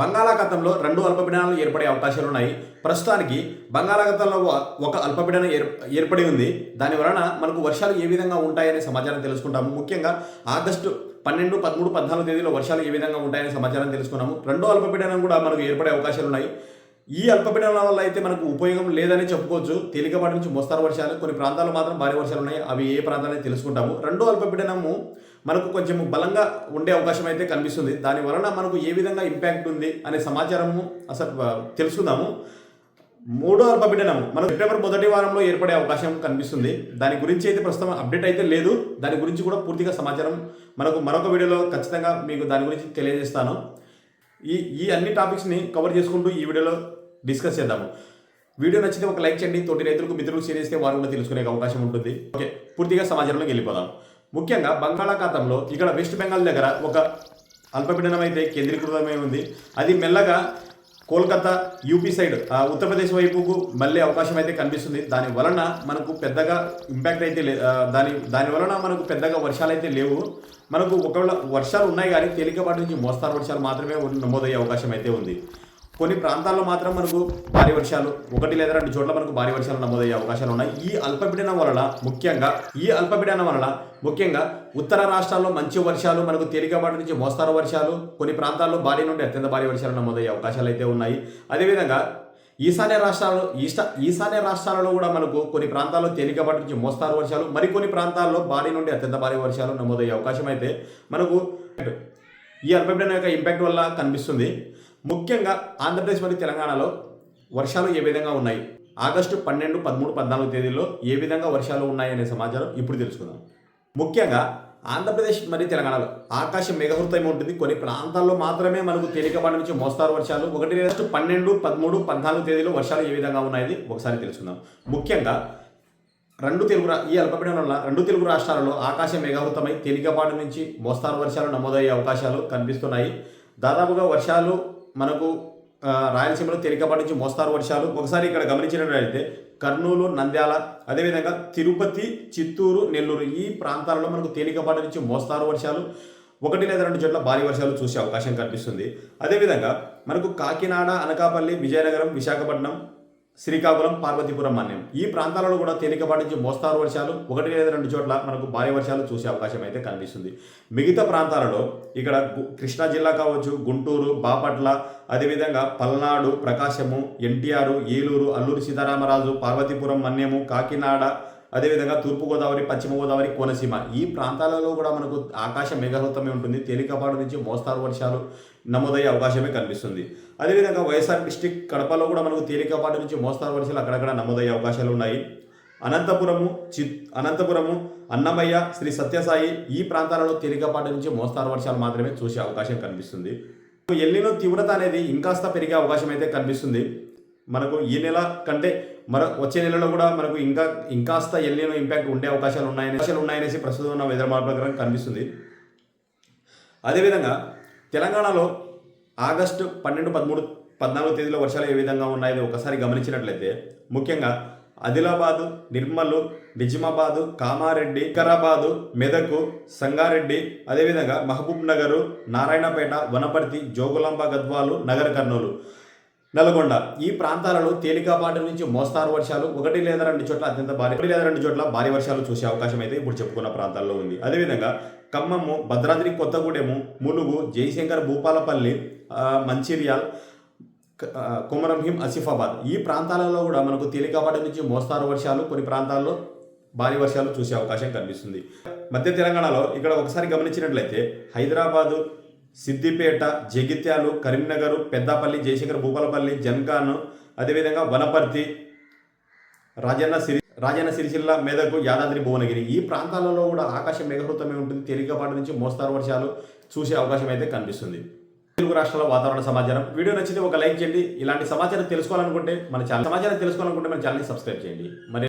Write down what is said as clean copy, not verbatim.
బంగాళాఖాతంలో రెండు అల్పపీడనాలు ఏర్పడే అవకాశాలున్నాయి. ప్రస్తుతానికి బంగాళాఖాతంలో ఒక అల్పపీడనం ఏర్పడి ఉంది. దాని వలన మనకు వర్షాలు ఏ విధంగా ఉంటాయనే సమాచారం తెలుసుకుంటాము. ముఖ్యంగా ఆగస్టు 12, 13, 14 తేదీలో వర్షాలు ఏ విధంగా ఉంటాయనే సమాచారం తెలుసుకున్నాము. రెండో అల్పపీడనం కూడా మనకు ఏర్పడే అవకాశాలున్నాయి. ఈ అల్పపీడనాల వల్ల అయితే మనకు ఉపయోగం లేదని చెప్పుకోవచ్చు. తేలికపాటి నుంచి మోస్తారు వర్షాలు, కొన్ని ప్రాంతాల్లో మాత్రం భారీ వర్షాలు ఉన్నాయి. అవి ఏ ప్రాంతాలని తెలుసుకుంటాము. రెండో అల్పపీడనము మనకు కొంచెం బలంగా ఉండే అవకాశం అయితే కనిపిస్తుంది. దాని వలన మనకు ఏ విధంగా ఇంపాక్ట్ ఉంది అనే సమాచారము అసలు తెలుసుకుందాము. మూడో అల్పపీడనం మనకు సెప్టెంబర్ మొదటి వారంలో ఏర్పడే అవకాశం కనిపిస్తుంది. దాని గురించి అయితే ప్రస్తుతం అప్డేట్ అయితే లేదు. దాని గురించి కూడా పూర్తిగా సమాచారం మనకు మరొక వీడియోలో ఖచ్చితంగా మీకు దాని గురించి తెలియజేస్తాను. ఈ అన్ని టాపిక్స్ని కవర్ చేసుకుంటూ ఈ వీడియోలో డిస్కస్ చేద్దాము. వీడియో నచ్చితే ఒక లైక్ చేయండి. తోటి రైతులకు మిత్రులకు షేర్ చేస్తే వారు కూడా తెలుసుకునే అవకాశం ఉంటుంది. ఓకే, పూర్తిగా సమాచారంలోకి వెళ్ళిపోదాం. ముఖ్యంగా బంగాళాఖాతంలో ఇక్కడ వెస్ట్ బెంగాల్ దగ్గర ఒక అల్పపీడనం అయితే కేంద్రీకృతమై ఉంది. అది మెల్లగా కోల్కతా యూపీ సైడ్ ఉత్తరప్రదేశ్ వైపుకు మళ్ళీ అవకాశం అయితే కనిపిస్తుంది. దాని వలన మనకు పెద్దగా ఇంపాక్ట్ అయితే దాని వలన మనకు పెద్దగా వర్షాలు అయితే లేవు. మనకు ఒకవేళ వర్షాలు ఉన్నాయి కానీ తేలికపాటి నుంచి మోస్తారు వర్షాలు మాత్రమే నమోదయ్యే అవకాశం అయితే ఉంది. కొన్ని ప్రాంతాల్లో మాత్రం మనకు భారీ వర్షాలు, 1 లేదా 2 చోట్ల మనకు భారీ వర్షాలు నమోదయ్యే అవకాశాలు ఉన్నాయి. ఈ అల్పపీడనం వలన ముఖ్యంగా ఉత్తర రాష్ట్రాల్లో మంచి వర్షాలు, మనకు తేలికపాటి నుంచి మోస్తారు వర్షాలు, కొన్ని ప్రాంతాల్లో భారీ నుండి అత్యంత భారీ వర్షాలు నమోదయ్యే అవకాశాలు అయితే ఉన్నాయి. అదేవిధంగా ఈశాన్య రాష్ట్రాలలో కూడా మనకు కొన్ని ప్రాంతాల్లో తేలికపాటి నుంచి మోస్తారు వర్షాలు, మరికొన్ని ప్రాంతాల్లో భారీ నుండి అత్యంత భారీ వర్షాలు నమోదయ్యే అవకాశం అయితే మనకు ఈ అల్పపీడనం యొక్క ఇంపాక్ట్ వల్ల కనిపిస్తుంది. ముఖ్యంగా ఆంధ్రప్రదేశ్ మరియు తెలంగాణలో వర్షాలు ఏ విధంగా ఉన్నాయి, ఆగస్టు 12, 13, 14 తేదీల్లో ఏ విధంగా వర్షాలు ఉన్నాయనే సమాచారం ఇప్పుడు తెలుసుకుందాం. ముఖ్యంగా ఆంధ్రప్రదేశ్ మరియు తెలంగాణలో ఆకాశం మేఘావృతమై ఉంటుంది. కొన్ని ప్రాంతాల్లో మాత్రమే మనకు తేలికపాటి నుంచి మోస్తారు వర్షాలు. 1 ఆగస్టు 12, 13, 14 తేదీలో వర్షాలు ఏ విధంగా ఉన్నాయని ఒకసారి తెలుసుకుందాం. ముఖ్యంగా ఈ అల్పపీడనం వల్ల 2 తెలుగు రాష్ట్రాలలో ఆకాశం మేఘావృతమై తేలికపాటి నుంచి మోస్తారు వర్షాలు నమోదయ్యే అవకాశాలు కనిపిస్తున్నాయి. దాదాపుగా వర్షాలు మనకు రాయలసీమలో తేలికపాటి నుంచి మోస్తారు వర్షాలు. ఒకసారి ఇక్కడ గమనించినట్లయితే కర్నూలు, నంద్యాల, అదేవిధంగా తిరుపతి, చిత్తూరు, నెల్లూరు ఈ ప్రాంతాలలో మనకు తేలికపాటి నుంచి మోస్తారు వర్షాలు, 1 లేదా 2 చోట్ల భారీ వర్షాలు చూసే అవకాశం కనిపిస్తుంది. అదేవిధంగా మనకు కాకినాడ, అనకాపల్లి, విజయనగరం, విశాఖపట్నం, శ్రీకాకుళం, పార్వతీపురం, మన్యం ఈ ప్రాంతాలలో కూడా తేలికపాటి నుంచి మోస్తారు వర్షాలు, 1 లేదా 2 చోట్ల మనకు భారీ వర్షాలు చూసే అవకాశం అయితే కనిపిస్తుంది. మిగతా ప్రాంతాలలో ఇక్కడ కృష్ణా జిల్లా కావచ్చు, గుంటూరు, బాపట్ల, అదేవిధంగా పల్నాడు, ప్రకాశము, ఎన్టీఆర్, ఏలూరు, అల్లూరు సీతారామరాజు, పార్వతీపురం, మన్యము, కాకినాడ, అదేవిధంగా తూర్పుగోదావరి, పశ్చిమ గోదావరి, కోనసీమ ఈ ప్రాంతాలలో కూడా మనకు ఆకాశం మేఘావృతమై ఉంటుంది. తేలికపాటి నుంచి మోస్తారు వర్షాలు నమోదయ్యే అవకాశమే కనిపిస్తుంది. అదేవిధంగా వైఎస్ఆర్ డిస్టిక్ కడపలో కూడా మనకు తేలికపాటి నుంచి మోస్తారు వర్షాలు అక్కడక్కడ నమోదయ్యే అవకాశాలు ఉన్నాయి. అనంతపురము, అన్నమయ్య, శ్రీ సత్యసాయి ఈ ప్రాంతాలలో తేలికపాటి నుంచి మోస్తారు వర్షాలు మాత్రమే చూసే అవకాశం కనిపిస్తుంది. ఎల్నినో తీవ్రత అనేది ఇంకాస్త పెరిగే అవకాశం అయితే కనిపిస్తుంది. మనకు ఈ నెల కంటే వచ్చే నెలలో కూడా మనకు ఇంకాస్త ఎల్నినో ఇంపాక్ట్ ఉండే అవకాశాలు ఉన్నాయనేసి ప్రస్తుతం ఉన్న వెదర్ మోడల్ ప్రకారం కనిపిస్తుంది. అదేవిధంగా తెలంగాణలో ఆగస్టు 12, 13, 14 తేదీలో వర్షాలు ఏ విధంగా ఉన్నాయో ఒకసారి గమనించినట్లయితే ముఖ్యంగా ఆదిలాబాదు, నిర్మల్, నిజామాబాదు, కామారెడ్డి, వికారాబాదు, మెదక్, సంగారెడ్డి, అదేవిధంగా మహబూబ్ నగర్, నారాయణపేట, వనపర్తి, జోగులాంబ, గద్వాలు, నగర్ కర్నూలు, నల్గొండ ఈ ప్రాంతాలలో తేలికపాటి నుంచి మోస్తారు వర్షాలు, 1 లేదా 2 చోట్ల భారీ వర్షాలు చూసే అవకాశం అయితే ఇప్పుడు చెప్పుకున్న ప్రాంతాల్లో ఉంది. అదేవిధంగా ఖమ్మము, భద్రాద్రి కొత్తగూడెము, ములుగు, జయశంకర్, భూపాలపల్లి, మంచిర్యాల్, కొమరంభీం, ఆసిఫాబాద్ ఈ ప్రాంతాలలో కూడా మనకు తేలికపాటి నుంచి మోస్తారు వర్షాలు, కొన్ని ప్రాంతాల్లో భారీ వర్షాలు చూసే అవకాశం కనిపిస్తుంది. మధ్య తెలంగాణలో ఇక్కడ ఒకసారి గమనించినట్లయితే హైదరాబాదు, సిద్దిపేట, జగిత్యాలు, కరీంనగర్, పెద్దపల్లి, జయశంకర్, భూపాలపల్లి, జన్గాన్, అదేవిధంగా వనపర్తి, రాజన్న సిరిసిల్ల, మెదక్, యాదాద్రి, భువనగిరి ఈ ప్రాంతాలలో కూడా ఆకాశం మేఘావృతమై ఉంటుంది. తేలికపాటి నుంచి మోస్తారు వర్షాలు చూసే అవకాశం అయితే కనిపిస్తుంది. తెలుగు రాష్ట్రాల వాతావరణ సమాచారం వీడియో నచ్చితే ఒక లైక్ చేయండి. ఇలాంటి సమాచారం తెలుసుకోవాలనుకుంటే మన ఛానల్ని సబ్స్క్రైబ్ చేయండి. మరి